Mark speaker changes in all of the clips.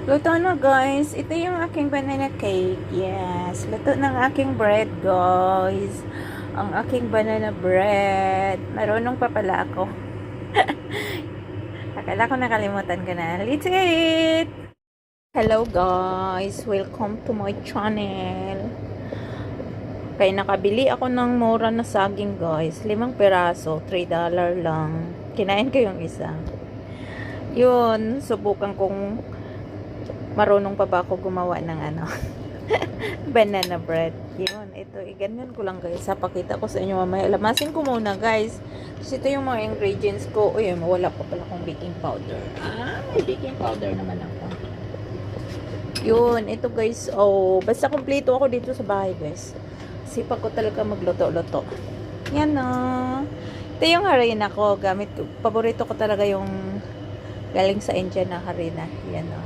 Speaker 1: Luto na guys. Ito yung aking banana cake. Yes. Luto ng aking bread guys. Ang aking banana bread. Marunong pa pala ako. Akala ko nakalimutan ko na. Let's eat! Hello guys. Welcome to my channel. Kaya nakabili ako ng mura na saging guys. 5 piraso. $3 lang. Kinain ko yung isa. Yun. Subukan kong marunong pa ba ako gumawa ng banana bread. Yun, ito, ganyan ko lang guys. Pakita ko sa inyo mamaya. Lamasin ko muna guys. Kasi ito yung mga ingredients ko. Uy, wala pa pala akong baking powder. May baking powder naman ako. Yun, ito guys. Oh, basta kompleto ako dito sa bahay guys. Sipag ko talaga magluto-luto. Yan na. Ito yung harina ko. Gamit ko. Paborito ko talaga yung galing sa India na harina. Yan na.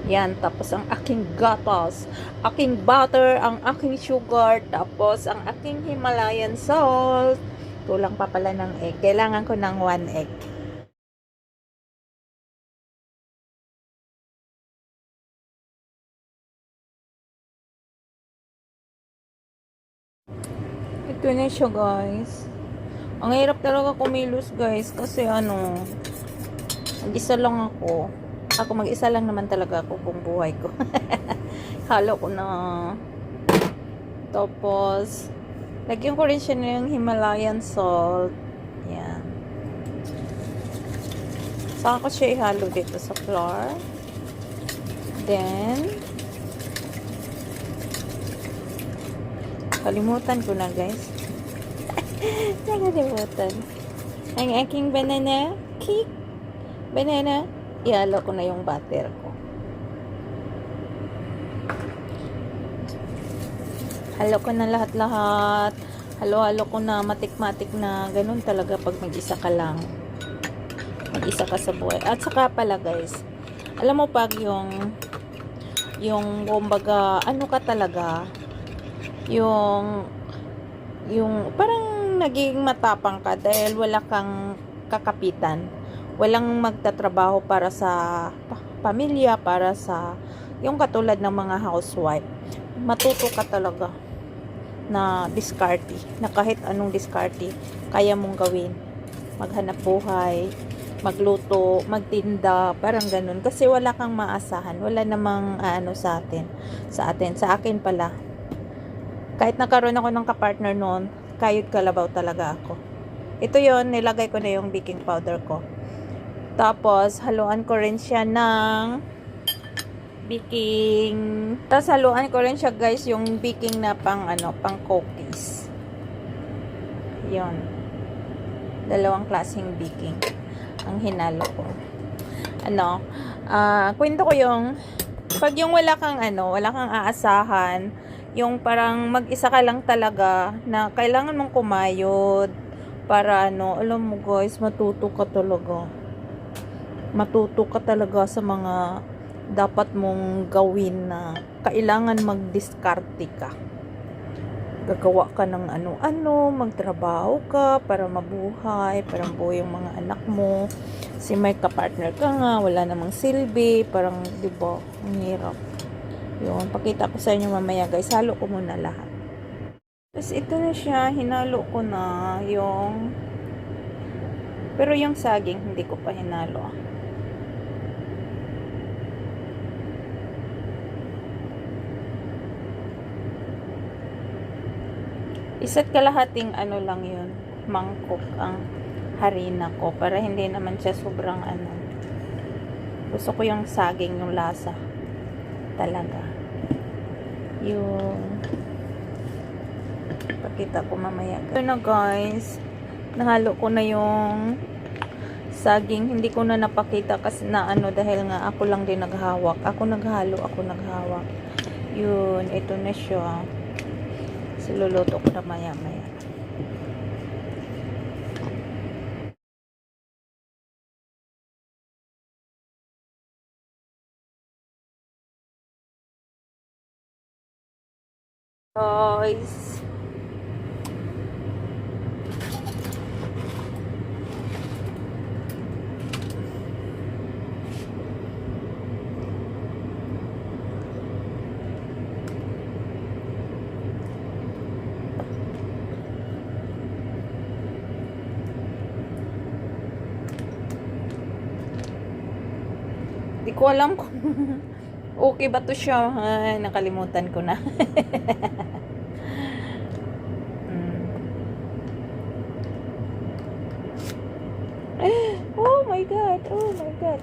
Speaker 1: Yan, tapos ang aking gatas, aking butter, ang aking sugar, tapos ang aking Himalayan salt. Kulang pa pala ng egg. Kailangan ko ng 1 egg. Ito na siya guys. Ang hirap talaga kumilos guys kasi mag-isa lang ako. Ako mag-isa lang naman talaga ako kung buhay ko. Halo ko na. Tapos, lagyan ko rin siya ng Himalayan salt. Yan. Saka ko siya ihalo dito sa flour. Then, kalimutan ko na guys. Nakalimutan. Ang aking banana cake. Banana. Ihalo ko na yung butter ko. Halo ko na lahat-lahat. Halo-halo ko na matik-matik na. Ganun talaga pag mag-isa ka lang. Mag-isa ka sa buhay. At saka pala guys, alam mo pag yung kumbaga, ka talaga, yung parang naging matapang ka dahil wala kang kakapitan. Walang magtatrabaho para sa pamilya, para sa yung katulad ng mga housewife. Matuto ka talaga na diskarte, na kahit anong diskarte kaya mong gawin. Maghanap buhay, magluto, magtinda, parang ganun. Kasi wala kang maasahan, wala namang sa akin pala. Kahit nagkaroon ako ng kapartner noon, kayod kalabaw talaga ako. Ito yon, nilagay ko na yung baking powder ko. Tapos, haluan ko rin siya ng baking. Tapos, haluan ko rin siya guys, yung baking na pang cookies. Yun. 2 klaseng baking ang hinalo ko. Kwento ko yung, pag yung wala kang aasahan, yung parang mag-isa ka lang talaga, na kailangan mong kumayod, para alam mo guys, matuto ka talaga sa mga dapat mong gawin na kailangan magdiskarte ka. Gagawa ka ng magtrabaho ka para mabuhay, para mabuhay yung mga anak mo. Si may kapartner ka nga, wala namang silbi, parang 'di ba? Ang hirap. Yun, pakita ko sa inyo mamaya guys. Halo ko muna lahat. Tapos ito na siya, hinalo ko na pero yung saging hindi ko pa hinalo. Isa't kalahating lang yun, mangkok ang harina ko para hindi naman siya sobrang gusto ko yung saging, yung lasa talaga. Yung pakita ko mamaya. Ito na guys, nahalo ko na yung saging. Hindi ko na napakita kasi dahil nga ako lang din naghawak. Ako naghalo, ako naghawak. Yun, ito na siya. Siluluto ko na maya-maya. Guys, ko alam kung okay ba to siya. Ay, nakalimutan ko na. Oh my God. Oh my God.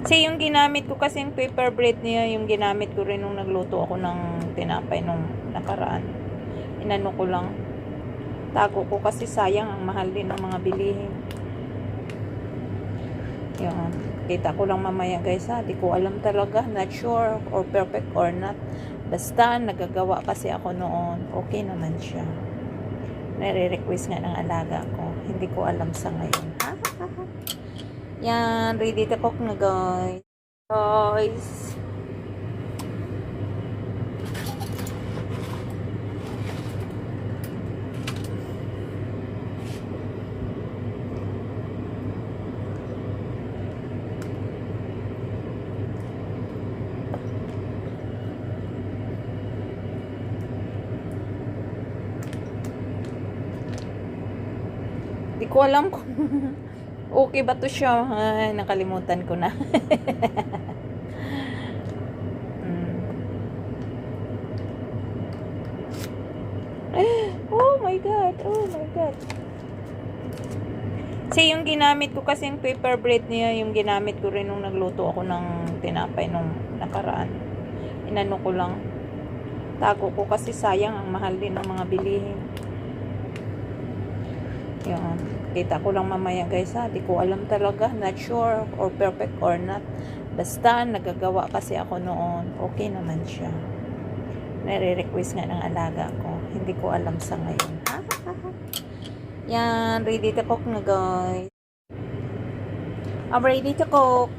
Speaker 1: Kasi yung ginamit ko kasi yung paper bread niya, yung ginamit ko rin nung nagluto ako ng tinapay nung nakaraan. Inano ko lang. Tago ko kasi sayang, ang mahal din ng mga bilihin. Yan. Kita ko lang mamaya guys ha. Di ko alam talaga. Not sure or perfect or not. Basta nagagawa kasi ako noon. Okay naman siya. Nare-request nga ng alaga ko. Hindi ko alam sa ngayon. Ha? Yan. Ready to cook na guys. Guys. Di ko alam kung okay ba to siya. Ay, nakalimutan ko na. Oh my God. Oh my God. Kasi yung ginamit ko kasi yung paper bread niya, yung ginamit ko rin nung nagluto ako ng tinapay nung nakaraan. Inano ko lang. Tago ko kasi sayang, ang mahal din ng mga bilihin. Yan. Kita ko lang mamaya guys ha. Di ko alam talaga. Not sure or perfect or not. Basta nagagawa kasi ako noon. Okay naman siya. Nare-request nga ng alaga ko. Hindi ko alam sa ngayon. Ha? Yan. Ready to cook na guys. I'm ready to cook.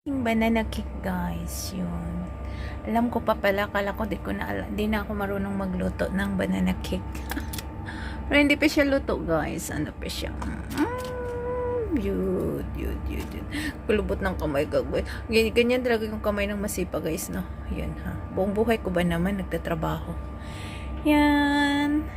Speaker 1: Yung banana cake guys, yun. Alam ko pa pala, kala ko di na ako marunong magluto ng banana cake. Pero hindi pa siya luto guys. Ano pa siya? Yun. Kulubot ng kamay ko. Ganyan talaga yung kamay ng masipa guys, no? Yan ha. Buong buhay ko ba naman nagtatrabaho? Yan.